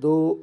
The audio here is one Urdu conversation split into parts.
2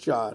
4।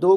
2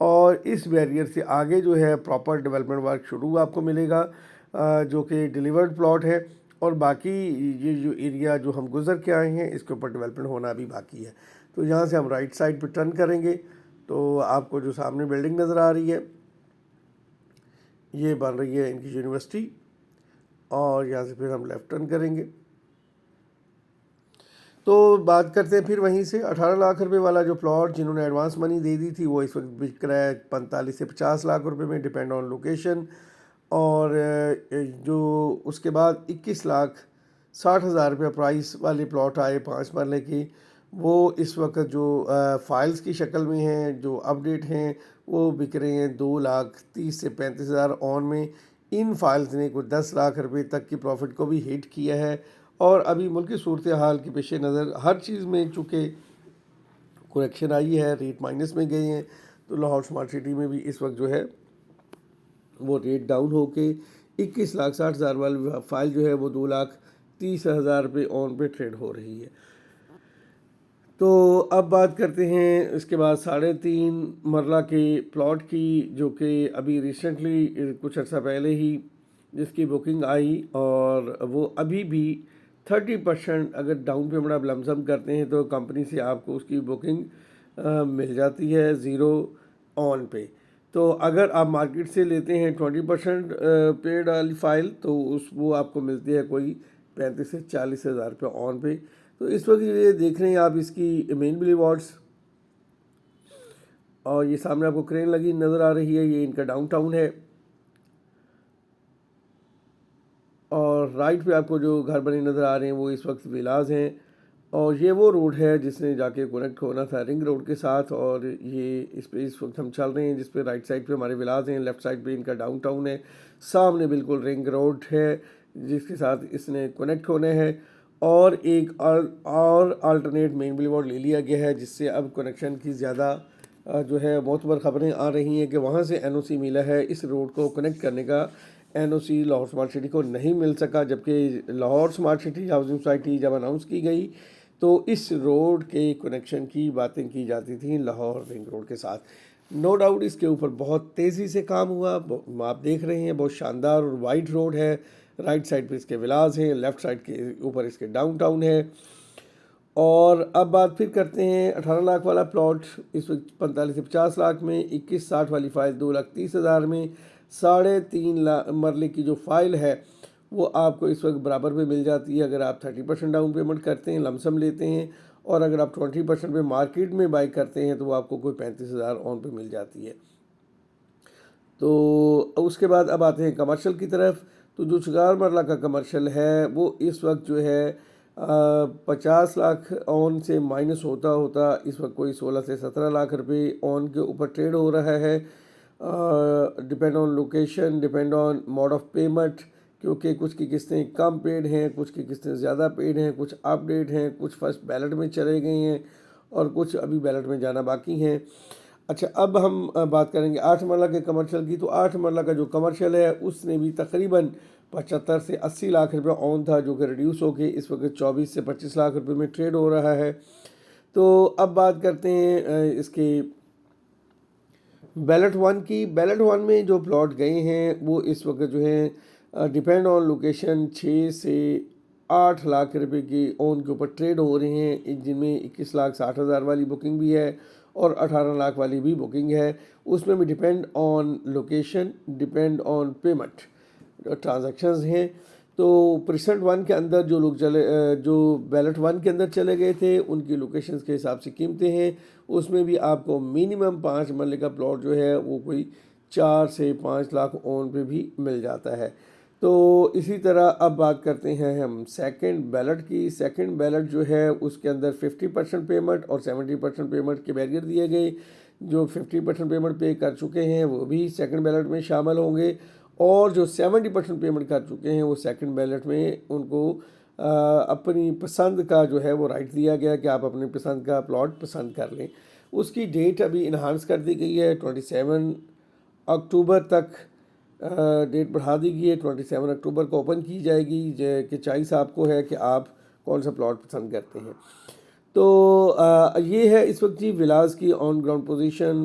اور اس بیریئر سے آگے جو ہے پراپر ڈیولپمنٹ ورک شروع آپ کو ملے گا، جو کہ ڈیلیورڈ پلاٹ ہے، اور باقی یہ جو ایریا جو ہم گزر کے آئے ہیں اس کے اوپر ڈیولپمنٹ ہونا بھی باقی ہے۔ تو یہاں سے ہم رائٹ سائڈ پہ ٹرن کریں گے تو آپ کو جو سامنے بلڈنگ نظر آ رہی ہے یہ بن رہی ہے ان کی یونیورسٹی، اور یہاں سے پھر ہم لیفٹ ٹرن کریں گے تو بات کرتے ہیں پھر وہیں سے 18 لاکھ روپے والا جو پلاٹ جنہوں نے ایڈوانس منی دے دی تھی وہ اس وقت بک رہا ہے 45 سے 50 لاکھ روپے میں، ڈپینڈ آن لوکیشن، اور جو اس کے بعد 21,60,000 روپے پرائس والے پلاٹ آئے 5 مرلے کی، وہ اس وقت جو فائلز کی شکل میں ہیں جو اپڈیٹ ہیں وہ بک رہے ہیں 2,30,000 سے 35,000 آن میں۔ ان فائلز نے کوئی 10 لاکھ روپے تک کی پروفٹ کو بھی ہٹ کیا ہے، اور ابھی ملکی صورتحال کے پیش نظر ہر چیز میں چونکہ کریکشن آئی ہے، ریٹ مائنس میں گئے ہیں، تو لاہور سمارٹ سٹی میں بھی اس وقت جو ہے وہ ریٹ ڈاؤن ہو کے 21,60,000 والی فائل جو ہے وہ 2,30,000 روپے آن پہ ٹریڈ ہو رہی ہے۔ تو اب بات کرتے ہیں اس کے بعد 3.5 مرلہ کے پلاٹ کی، جو کہ ابھی ریسنٹلی کچھ عرصہ پہلے ہی جس کی بکنگ آئی، اور وہ ابھی بھی 30% اگر ڈاؤن پیمنٹ آپ لمسم کرتے ہیں تو کمپنی سے آپ کو اس کی بکنگ مل جاتی ہے 0 آن پہ۔ تو اگر آپ مارکیٹ سے لیتے ہیں 20% پیڈ والی فائل تو وہ آپ کو ملتی ہے کوئی 35 سے 40,000 روپے آن پہ۔ تو اس وقت یہ دیکھ رہے ہیں آپ اس کی مین بلی وارڈس، اور یہ سامنے آپ کو کرین لگی نظر آ رہی ہے، یہ ان کا ڈاؤن ٹاؤن ہے، اور رائٹ پہ آپ کو جو گھر بنے نظر آ رہے ہیں وہ اس وقت ویلاز ہیں، اور یہ وہ روڈ ہے جس نے جا کے کنیکٹ ہونا تھا رنگ روڈ کے ساتھ، اور یہ اس پہ اس وقت ہم چل رہے ہیں جس پہ رائٹ سائڈ پہ ہمارے ویلاز ہیں، لیفٹ سائڈ پہ ان کا ڈاؤن ٹاؤن ہے، سامنے بالکل رنگ روڈ ہے جس کے ساتھ اس نے کنیکٹ ہونا ہے، اور ایک اور آلٹرنیٹ مین بلی وارڈ لے لیا گیا ہے جس سے اب کنیکشن کی زیادہ جو ہے معتبر خبریں آ رہی ہیں کہ وہاں سے این او سی ملا ہے، اس روڈ کو کنیکٹ کرنے کا این او سی لاہور سمارٹ سٹی کو نہیں مل سکا، جبکہ Lahore smart city housing society جب اناؤنس کی گئی تو اس روڈ کے کنیکشن کی باتیں کی جاتی تھیں لاہور رنگ روڈ کے ساتھ۔ نو ڈاؤٹ اس کے اوپر بہت تیزی سے کام ہوا، آپ دیکھ رہے ہیں بہت شاندار اور وائڈ روڈ ہے، رائٹ سائڈ پہ اس کے ولاز ہیں، لیفٹ سائڈ کے اوپر اس کے ڈاؤن ٹاؤن ہے۔ اور اب بات پھر کرتے ہیں 18 لاکھ والا پلاٹ، اس وقت 45 سے 50 لاکھ میں، 2160 والی فائل 2,30,000 میں، 3.5 مرلے کی جو فائل ہے وہ آپ کو اس وقت برابر پہ مل جاتی ہے اگر آپ 30% ڈاؤن پیمنٹ کرتے ہیں، لمسم لیتے ہیں، اور اگر آپ 20% پہ مارکیٹ میں بائی کرتے ہیں تو وہ آپ کو کوئی 35,000 آن پہ مل جاتی ہے۔ تو اس کے بعد اب آتے ہیں کمرشل کی طرف، تو جو 4 مرلہ کا کمرشل ہے وہ اس وقت جو ہے 50 لاکھ آن سے مائنس ہوتا ہوتا اس وقت کوئی 16 سے 17 لاکھ روپے آن کے اوپر ٹریڈ ہو رہا ہے، depend on location, depend on mode of payment, کیونکہ کچھ کی قسطیں کم پیڈ ہیں، کچھ کی قسطیں زیادہ پیڈ ہیں، کچھ اپ ڈیٹ ہیں، کچھ فرسٹ بیلٹ میں چلے گئے ہیں اور کچھ ابھی بیلٹ میں جانا باقی ہیں۔ اچھا، اب ہم بات کریں گے 8 مرلہ کے کمرشل کی، تو 8 مرلہ کا جو کمرشل ہے اس نے بھی تقریباً 75 سے 80 لاکھ روپے آن تھا، جو کہ ریڈیوس ہو کے اس وقت 24 سے 25 لاکھ روپے میں ٹریڈ ہو رہا ہے۔ تو اب بات کرتے ہیں اس کے بیلٹ 1 کی۔ بیلٹ 1 میں جو پلاٹ گئے ہیں وہ اس وقت جو ہیں ڈیپینڈ آن لوکیشن 6 سے 8 لاکھ روپے کی آن کے اوپر ٹریڈ ہو رہے ہیں، جن میں 21,60,000 والی بکنگ بھی ہے اور 18 لاکھ والی بھی بکنگ ہے، اس میں بھی depend on location, depend on payment transactions ہیں۔ تو پریسنٹ 1 کے اندر جو لوگ جو بیلٹ 1 کے اندر چلے گئے تھے ان کی لوکیشنز کے حساب سے قیمتیں ہیں، اس میں بھی آپ کو منیمم 5 مرلے کا پلاٹ جو ہے وہ کوئی 4 سے 5 لاکھ آن پہ بھی مل جاتا ہے۔ تو اسی طرح اب بات کرتے ہیں ہم سیکنڈ بیلٹ کی۔ سیکنڈ بیلٹ جو ہے اس کے اندر 50% پیمنٹ اور 70% پیمنٹ کے بیریئر دیے گئے، جو 50% پیمنٹ پے کر چکے ہیں وہ بھی سیکنڈ بیلٹ میں شامل ہوں گے، اور جو 70% پیمنٹ کر چکے ہیں وہ سیکنڈ بیلٹ میں ان کو اپنی پسند کا جو ہے وہ رائٹ دیا گیا کہ آپ اپنی پسند کا پلاٹ پسند کر لیں۔ اس کی ڈیٹ ابھی انہانس کر دی گئی ہے، 27 اکتوبر تک ڈیٹ بڑھا دی گئی ہے، 27 اکتوبر کو اوپن کی جائے گی کہ چوائس آپ کو ہے کہ آپ کون سا پلاٹ پسند کرتے ہیں۔ تو یہ ہے اس وقت جی ولاز کی آن گراؤنڈ پوزیشن،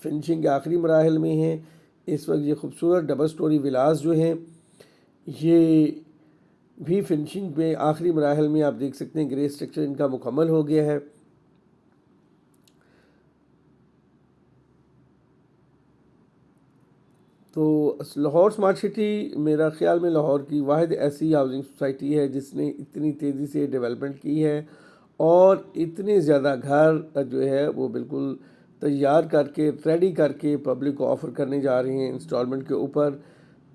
فنشنگ کے آخری مراحل میں ہیں اس وقت. یہ خوبصورت ڈبل سٹوری ولاز جو ہیں یہ بھی فنشنگ میں آخری مراحل میں. آپ دیکھ سکتے ہیں گرے اسٹرکچر ان کا مکمل ہو گیا ہے. تو لاہور سمارٹ سٹی میرا خیال میں لاہور کی واحد ایسی ہاؤسنگ سوسائٹی ہے جس نے اتنی تیزی سے ڈیولپمنٹ کی ہے اور اتنے زیادہ گھر جو ہے وہ بالکل تیار کر کے ریڈی کر کے پبلک کو آفر کرنے جا رہے ہیں انسٹالمنٹ کے اوپر.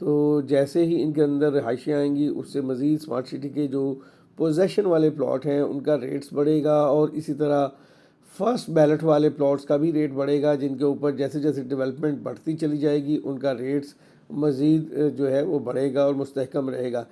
تو جیسے ہی ان کے اندر رہائشیں آئیں گی اس سے مزید سمارٹ سٹی کے جو پوزیشن والے پلاٹ ہیں ان کا ریٹس بڑھے گا اور اسی طرح فرسٹ بیلٹ والے پلاٹس کا بھی ریٹ بڑھے گا جن کے اوپر جیسے جیسے ڈیولپمنٹ بڑھتی چلی جائے گی ان کا ریٹس مزید جو ہے وہ بڑھے گا اور مستحکم رہے گا.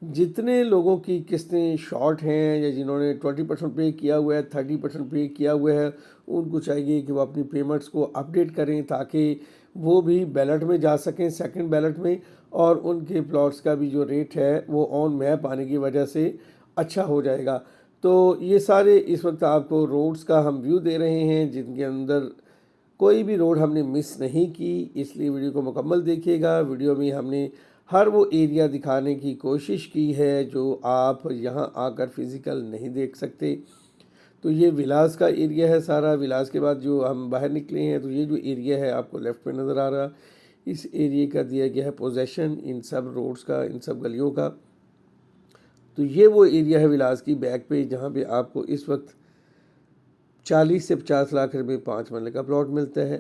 جتنے لوگوں کی قسطیں شارٹ ہیں یا جنہوں نے 20% پے کیا ہوا ہے 30% پے کیا ہوا ہے ان کو چاہیے کہ وہ اپنی پیمنٹس کو اپڈیٹ کریں تاکہ وہ بھی بیلٹ میں جا سکیں سیکنڈ بیلٹ میں اور ان کے پلاٹس کا بھی جو ریٹ ہے وہ آن میپ آنے کی وجہ سے اچھا ہو جائے گا. تو یہ سارے اس وقت آپ کو روڈز کا ہم ویو دے رہے ہیں جن کے اندر کوئی بھی روڈ ہم نے مس نہیں کی. اس لیے ویڈیو کو مکمل دیکھیے گا. ویڈیو میں ہم نے ہر وہ ایریا دکھانے کی کوشش کی ہے جو آپ یہاں آ کر فزیکل نہیں دیکھ سکتے. تو یہ ولاز کا ایریا ہے سارا. ولاز کے بعد جو ہم باہر نکلے ہیں تو یہ جو ایریا ہے آپ کو لیفٹ میں نظر آ رہا اس ایریا کا دیا گیا ہے پوزیشن ان سب روڈز کا ان سب گلیوں کا. تو یہ وہ ایریا ہے ولاز کی بیک پہ جہاں پہ آپ کو اس وقت 40 سے 50 لاکھ روپے 5 مرلے کا پلاٹ ملتا ہے.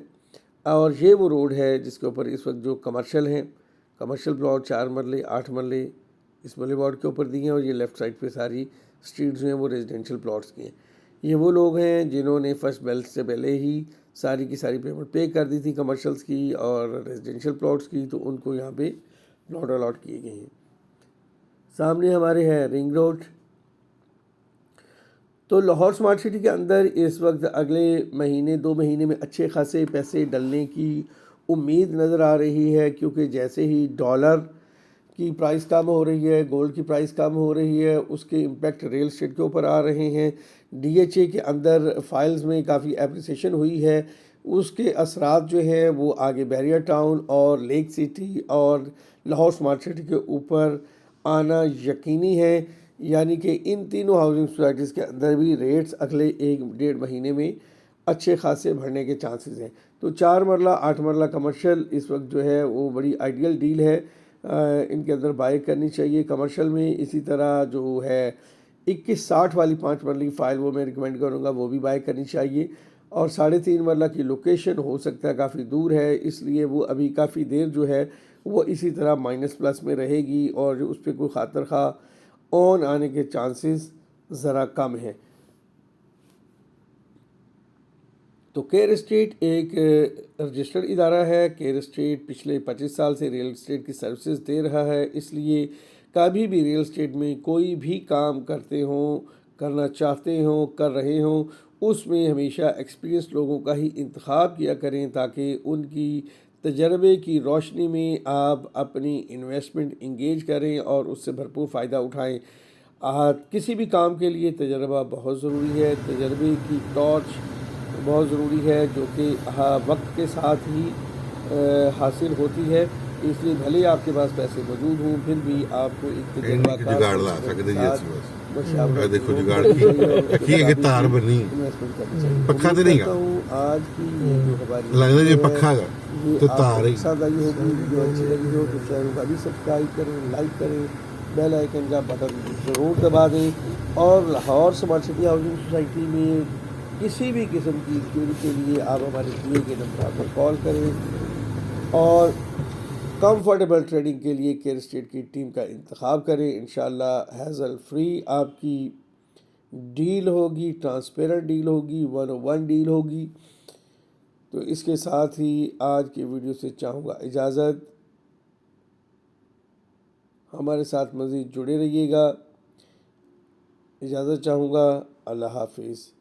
اور یہ وہ روڈ ہے جس کے اوپر اس وقت جو کمرشل ہیں کمرشل پلاٹ 4 مرلے 8 مرلے اس بولے بارڈ کے اوپر دیے ہیں اور یہ لیفٹ سائڈ پہ ساری سٹریٹس جو ہیں وہ ریزیڈینشیل پلاٹس کی ہیں. یہ وہ لوگ ہیں جنہوں نے فرسٹ بیلٹ سے پہلے ہی ساری کی ساری پیمنٹ پے کر دی تھی کمرشلز کی اور ریزیڈینشیل پلاٹس کی تو ان کو یہاں پہ پلاٹ الاٹ کیے گئے ہیں. سامنے ہمارے ہے رنگ روڈ. تو لاہور سمارٹ سٹی کے اندر اس وقت اگلے مہینے 2 مہینے میں اچھے خاصے پیسے ڈلنے کی امید نظر آ رہی ہے کیونکہ جیسے ہی ڈالر کی پرائس کم ہو رہی ہے گولڈ کی پرائس کم ہو رہی ہے اس کے امپیکٹ ریل اسٹیٹ کے اوپر آ رہے ہیں. ڈی ایچ اے کے اندر فائلز میں کافی اپریسیشن ہوئی ہے. اس کے اثرات جو ہیں وہ آگے بیریر ٹاؤن اور لیک سٹی اور لاہور سمارٹ سٹی کے اوپر آنا یقینی ہے. یعنی کہ ان تینوں ہاؤسنگ سوسائٹیز کے اندر بھی ریٹس اگلے 1-1.5 مہینے میں اچھے خاصے بڑھنے کے چانسز ہیں. تو 4 مرلہ 8 مرلہ کمرشل اس وقت جو ہے وہ بڑی آئیڈیل ڈیل ہے. ان کے اندر بائی کرنی چاہیے کمرشل میں. اسی طرح جو ہے 2160 والی 5 مرلے کی فائل وہ میں ریکمینڈ کروں گا وہ بھی بائی کرنی چاہیے. اور 3.5 مرلہ کی لوکیشن ہو سکتا ہے کافی دور ہے اس لیے وہ ابھی کافی دیر جو ہے وہ اسی طرح مائنس پلس میں رہے گی اور اس پہ کوئی خاطر خواہ آن آنے کے چانسز ذرا کم ہیں. تو کیئر اسٹیٹ ایک رجسٹرڈ ادارہ ہے. کیئر اسٹیٹ پچھلے 25 سال سے ریئل اسٹیٹ کی سروسز دے رہا ہے. اس لیے کبھی بھی ریئل اسٹیٹ میں کوئی بھی کام کرتے ہوں کرنا چاہتے ہوں کر رہے ہوں اس میں ہمیشہ ایکسپیرینس لوگوں کا ہی انتخاب کیا کریں تاکہ ان کی تجربے کی روشنی میں آپ اپنی انویسٹمنٹ انگیج کریں اور اس سے بھرپور فائدہ اٹھائیں. کسی بھی کام کے لیے تجربہ بہت ضروری ہے. تجربے کی ٹارچ بہت ضروری ہے جو کہ وقت کے ساتھ ہی حاصل ہوتی ہے. اس لیے بھلے آپ کے پاس پیسے موجود ہوں پھر بھی آپ کو ایک تجربہ کار دیکھو جگاڑ کی تار بنی پکھا تو نہیں آج کی جو ہماری لگتا جی پکھا گا تو تار پسند آئی ہوگی ویڈیو اچھی لگی ہو تو چینل کو ابھی سبسکرائب کریں لائک کریں بیل آئیکن کا بٹن ضرور دبا دیں. اور Lahore smart city housing society میں کسی بھی قسم کی انکوائری کے لیے آپ ہمارے دیے گئے نمبر پر کال کریں اور کمفرٹیبل ٹریڈنگ کے لیے کیئر اسٹیٹ کی ٹیم کا انتخاب کریں. انشاءاللہ ہیزل فری آپ کی ڈیل ہوگی ٹرانسپیرنٹ ڈیل ہوگی 101 ڈیل ہوگی. تو اس کے ساتھ ہی آج کی ویڈیو سے چاہوں گا اجازت. ہمارے ساتھ مزید جڑے رہیے گا. اجازت چاہوں گا. اللہ حافظ.